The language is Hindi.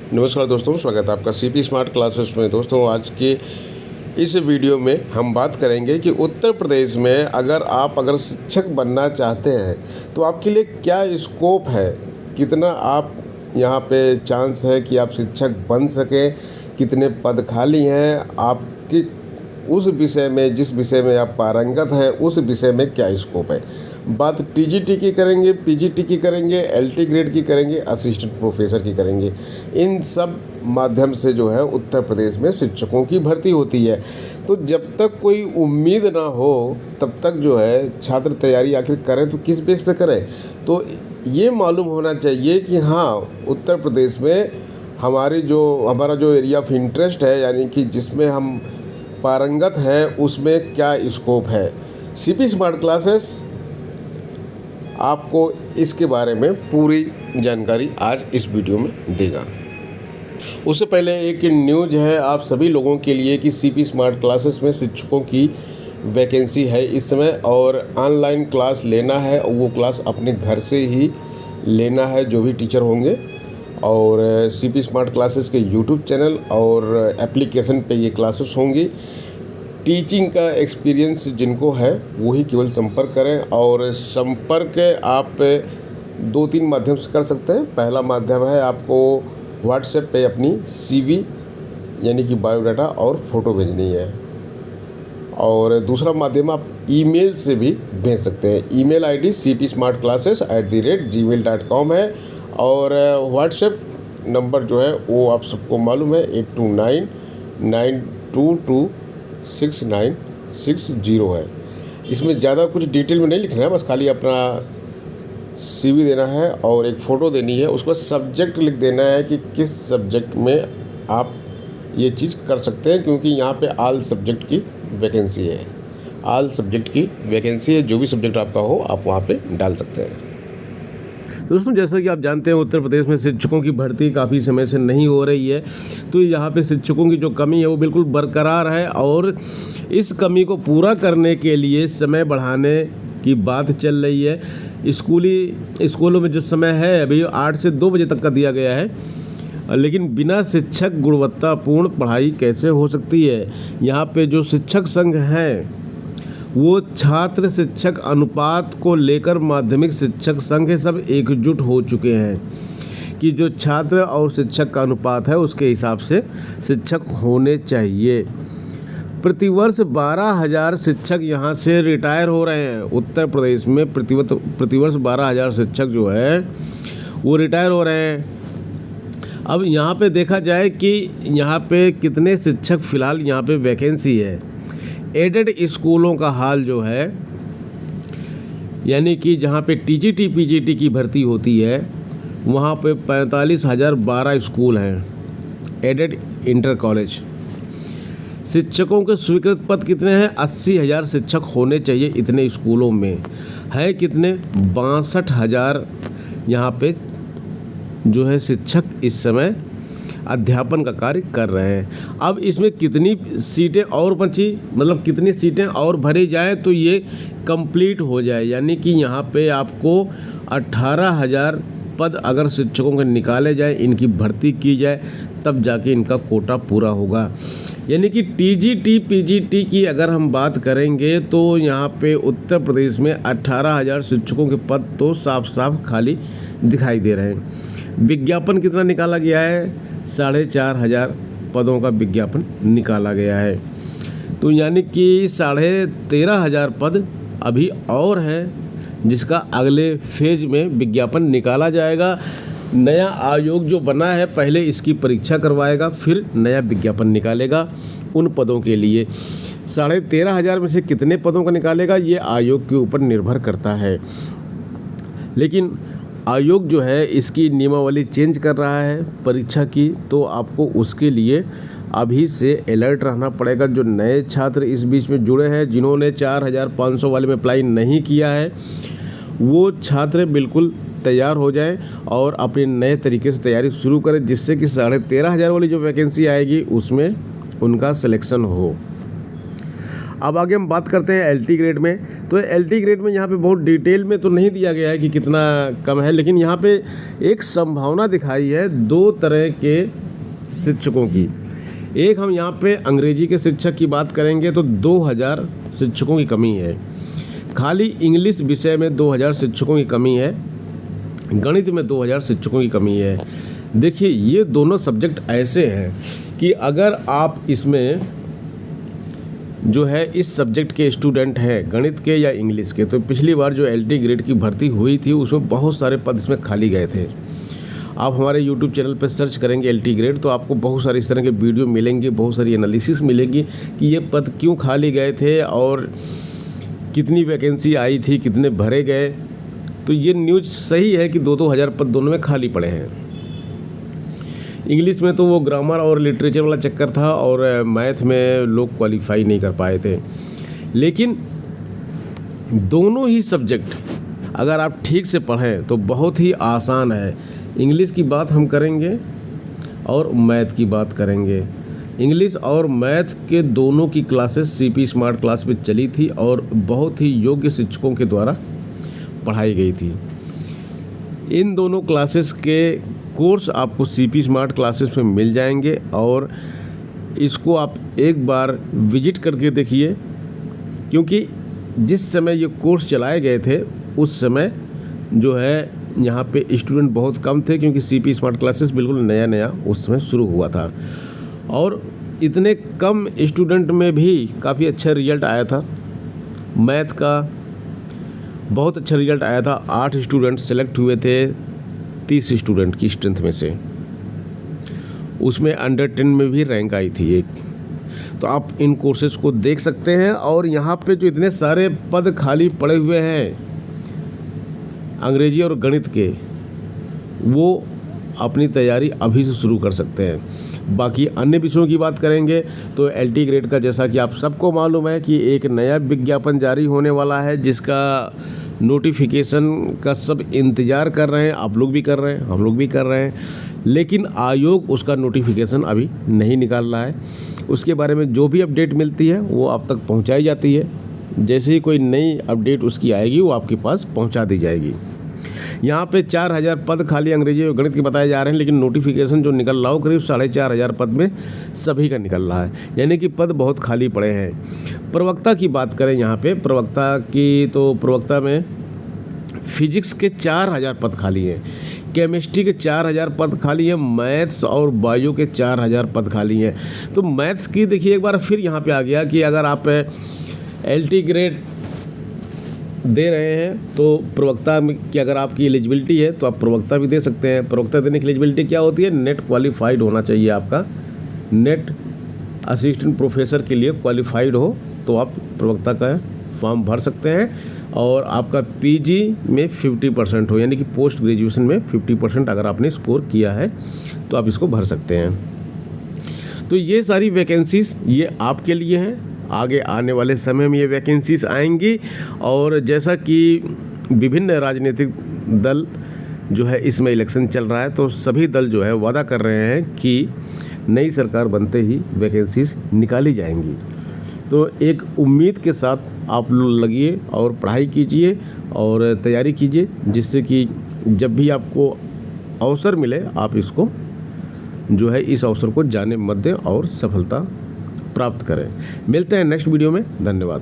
नमस्कार दोस्तों, स्वागत है आपका सीपी स्मार्ट क्लासेस में। दोस्तों, आज के इस वीडियो में हम बात करेंगे कि उत्तर प्रदेश में अगर शिक्षक बनना चाहते हैं तो आपके लिए क्या स्कोप है, कितना आप यहाँ पे चांस है कि आप शिक्षक बन सकें, कितने पद खाली हैं, आपकी उस विषय में, जिस विषय में आप पारंगत हैं उस विषय में क्या स्कोप है। बात टीजीटी की करेंगे, पीजीटी की करेंगे, एलटी ग्रेड की करेंगे, असिस्टेंट प्रोफेसर की करेंगे। इन सब माध्यम से जो है उत्तर प्रदेश में शिक्षकों की भर्ती होती है। तो जब तक कोई उम्मीद ना हो तब तक जो है छात्र तैयारी आखिर करें तो किस बेस पे करें। तो ये मालूम होना चाहिए कि हाँ, उत्तर प्रदेश में हमारा जो एरिया ऑफ इंटरेस्ट है, यानी कि जिसमें हम पारंगत हैं, उसमें क्या स्कोप है। सीपी स्मार्ट क्लासेस आपको इसके बारे में पूरी जानकारी आज इस वीडियो में देगा। उससे पहले एक न्यूज़ है आप सभी लोगों के लिए कि सीपी स्मार्ट क्लासेस में शिक्षकों की वैकेंसी है इस समय, और ऑनलाइन क्लास लेना है वो क्लास अपने घर से ही लेना है जो भी टीचर होंगे। और सीपी स्मार्ट क्लासेस के यूट्यूब चैनल और एप्लीकेशन पे ये क्लासेस होंगी। टीचिंग का एक्सपीरियंस जिनको है वही केवल संपर्क करें, और संपर्क आप 2-3 माध्यम से कर सकते हैं। पहला माध्यम है आपको व्हाट्सएप पे अपनी CV यानी कि बायोडाटा और फ़ोटो भेजनी है, और दूसरा माध्यम आप ईमेल से भी भेज सकते हैं। ईमेल ID cpsmartclasses@gmail.com है, और व्हाट्सएप नंबर जो है वो आप सबको मालूम है 8299226960 है। इसमें ज़्यादा कुछ डिटेल में नहीं लिखना है, बस खाली अपना CV देना है और एक फ़ोटो देनी है। उसको सब्जेक्ट लिख देना है कि किस सब्जेक्ट में आप ये चीज़ कर सकते हैं, क्योंकि यहाँ पे ऑल सब्जेक्ट की वैकेंसी है। ऑल सब्जेक्ट की वैकेंसी है, जो भी सब्जेक्ट आपका हो आप वहाँ पे डाल सकते हैं। दोस्तों, जैसा कि आप जानते हैं उत्तर प्रदेश में शिक्षकों की भर्ती काफ़ी समय से नहीं हो रही है, तो यहाँ पे शिक्षकों की जो कमी है वो बिल्कुल बरकरार है, और इस कमी को पूरा करने के लिए समय बढ़ाने की बात चल रही है। स्कूलों में जो समय है अभी 8 से 2 बजे तक का दिया गया है, लेकिन बिना शिक्षक गुणवत्तापूर्ण पढ़ाई कैसे हो सकती है। यहाँ पे जो शिक्षक संघ हैं वो छात्र शिक्षक अनुपात को लेकर माध्यमिक शिक्षक संघ सब एकजुट हो चुके हैं कि जो छात्र और शिक्षक का अनुपात है उसके हिसाब से शिक्षक होने चाहिए। प्रतिवर्ष 12,000 शिक्षक यहाँ से रिटायर हो रहे हैं। उत्तर प्रदेश में प्रतिवर्ष 12,000 शिक्षक जो है वो रिटायर हो रहे हैं। अब यहाँ पे देखा जाए कि यहाँ पे कितने शिक्षक फ़िलहाल यहाँ पे वैकेंसी है। एडेड स्कूलों का हाल जो है, यानी कि जहाँ पे टीजीटी पीजीटी की भर्ती होती है वहाँ पे 45,012 स्कूल हैं, एडेड इंटर कॉलेज। शिक्षकों के स्वीकृत पद कितने हैं? 80,000 शिक्षक होने चाहिए इतने स्कूलों में। है कितने? 62,000 यहाँ पे जो है शिक्षक इस समय अध्यापन का कार्य कर रहे हैं। अब इसमें कितनी सीटें और बची, मतलब कितनी सीटें और भरी जाए तो ये कंप्लीट हो जाए, यानी कि यहाँ पे आपको 18,000 पद अगर शिक्षकों के निकाले जाए, इनकी भर्ती की जाए, तब जाके इनका कोटा पूरा होगा। यानी कि टीजीटी पीजीटी की अगर हम बात करेंगे तो यहाँ पे उत्तर प्रदेश में 18,000 शिक्षकों के पद तो साफ साफ खाली दिखाई दे रहे हैं। विज्ञापन कितना निकाला गया है? 4,500 पदों का विज्ञापन निकाला गया है। तो यानी कि 13,500 पद अभी और है, जिसका अगले फेज में विज्ञापन निकाला जाएगा। नया आयोग जो बना है पहले इसकी परीक्षा करवाएगा, फिर नया विज्ञापन निकालेगा उन पदों के लिए। 13,500 में से कितने पदों का निकालेगा ये आयोग के ऊपर निर्भर करता है, लेकिन आयोग जो है इसकी नियमावली चेंज कर रहा है परीक्षा की, तो आपको उसके लिए अभी से अलर्ट रहना पड़ेगा। जो नए छात्र इस बीच में जुड़े हैं, जिन्होंने 4,500 वाले में अप्लाई नहीं किया है, वो छात्र बिल्कुल तैयार हो जाएं और अपने नए तरीके से तैयारी शुरू करें, जिससे कि 13,500 वाली जो वैकेंसी आएगी उसमें उनका सिलेक्शन हो। अब आगे हम बात करते हैं LT ग्रेड में। तो LT ग्रेड में यहाँ पे बहुत डिटेल में तो नहीं दिया गया है कि कितना कम है, लेकिन यहाँ पे एक संभावना दिखाई है 2 तरह के शिक्षकों की। एक हम यहाँ पे अंग्रेजी के शिक्षक की बात करेंगे तो 2000 शिक्षकों की कमी है। खाली इंग्लिश विषय में 2000 शिक्षकों की कमी है, गणित में 2000 शिक्षकों की कमी है। देखिए ये दोनों सब्जेक्ट ऐसे हैं कि अगर आप इसमें जो है इस सब्जेक्ट के स्टूडेंट हैं, गणित के या इंग्लिश के, तो पिछली बार जो LT ग्रेड की भर्ती हुई थी उसमें बहुत सारे पद इसमें खाली गए थे। आप हमारे YouTube चैनल पर सर्च करेंगे LT ग्रेड तो आपको बहुत सारे इस तरह के वीडियो मिलेंगे, बहुत सारी एनालिसिस मिलेगी कि ये पद क्यों खाली गए थे और कितनी वैकेंसी आई थी, कितने भरे गए। तो ये न्यूज़ सही है कि 2-2 हज़ार पद दोनों में खाली पड़े हैं। इंग्लिश में तो वो ग्रामर और लिटरेचर वाला चक्कर था और मैथ में लोग क्वालिफाई नहीं कर पाए थे। लेकिन दोनों ही सब्जेक्ट अगर आप ठीक से पढ़ें तो बहुत ही आसान है। इंग्लिश की बात हम करेंगे और मैथ की बात करेंगे। इंग्लिश और मैथ के दोनों की क्लासेस CP स्मार्ट क्लास में चली थी और बहुत ही योग्य शिक्षकों के द्वारा पढ़ाई गई थी। इन दोनों क्लासेस के कोर्स आपको CP स्मार्ट क्लासेस में मिल जाएंगे और इसको आप एक बार विजिट करके देखिए, क्योंकि जिस समय ये कोर्स चलाए गए थे उस समय जो है यहाँ पे स्टूडेंट बहुत कम थे, क्योंकि CP स्मार्ट क्लासेस बिल्कुल नया नया उस समय शुरू हुआ था और इतने कम स्टूडेंट में भी काफ़ी अच्छा रिजल्ट आया था। मैथ का बहुत अच्छा रिजल्ट आया था। 8 स्टूडेंट सेलेक्ट हुए थे 30 स्टूडेंट की स्ट्रेंथ में से, उसमें अंडर 10 में भी रैंक आई थी एक। तो आप इन कोर्सेज़ को देख सकते हैं और यहाँ पे जो इतने सारे पद खाली पड़े हुए हैं अंग्रेजी और गणित के, वो अपनी तैयारी अभी से शुरू कर सकते हैं। बाकी अन्य विषयों की बात करेंगे तो LT ग्रेड का जैसा कि आप सबको मालूम है कि एक नया विज्ञापन जारी होने वाला है, जिसका नोटिफिकेशन का सब इंतज़ार कर रहे हैं। आप लोग भी कर रहे हैं, हम लोग भी कर रहे हैं, लेकिन आयोग उसका नोटिफिकेशन अभी नहीं निकाल रहा है। उसके बारे में जो भी अपडेट मिलती है वो आप तक पहुंचाई जाती है। जैसे ही कोई नई अपडेट उसकी आएगी वो आपके पास पहुंचा दी जाएगी। यहाँ पे 4000 पद खाली अंग्रेजी और गणित के बताए जा रहे हैं, लेकिन नोटिफिकेशन जो निकल रहा हो करीब 4500 पद में सभी का निकल रहा है, यानी कि पद बहुत खाली पड़े हैं। प्रवक्ता की बात करें यहाँ पे प्रवक्ता की, तो प्रवक्ता में फिजिक्स के 4000 पद खाली हैं, केमिस्ट्री के 4000 पद खाली हैं, मैथ्स और बायो के 4000 पद खाली हैं। तो मैथ्स की देखिए एक बार फिर यहाँ पे आ गया कि अगर आप LT ग्रेड दे रहे हैं तो प्रवक्ता में की अगर आपकी एलिजिबिलिटी है तो आप प्रवक्ता भी दे सकते हैं। प्रवक्ता देने की एलिजिबिलिटी क्या होती है? नेट क्वालिफाइड होना चाहिए आपका, नेट असिस्टेंट प्रोफेसर के लिए क्वालिफाइड हो तो आप प्रवक्ता का फॉर्म भर सकते हैं। और आपका PG में 50% हो, यानी कि पोस्ट ग्रेजुएशन में 50% अगर आपने स्कोर किया है तो आप इसको भर सकते हैं। तो ये सारी वैकेंसीज़ ये आपके लिए हैं। आगे आने वाले समय में ये वैकेंसीज आएंगी और जैसा कि विभिन्न राजनीतिक दल जो है इसमें इलेक्शन चल रहा है, तो सभी दल जो है वादा कर रहे हैं कि नई सरकार बनते ही वैकेंसीज निकाली जाएंगी। तो एक उम्मीद के साथ आप लोग लगिए और पढ़ाई कीजिए और तैयारी कीजिए, जिससे कि जब भी आपको अवसर मिले आप इसको जो है इस अवसर को जाने मत दें और सफलता प्राप्त करें। मिलते हैं नेक्स्ट वीडियो में। धन्यवाद।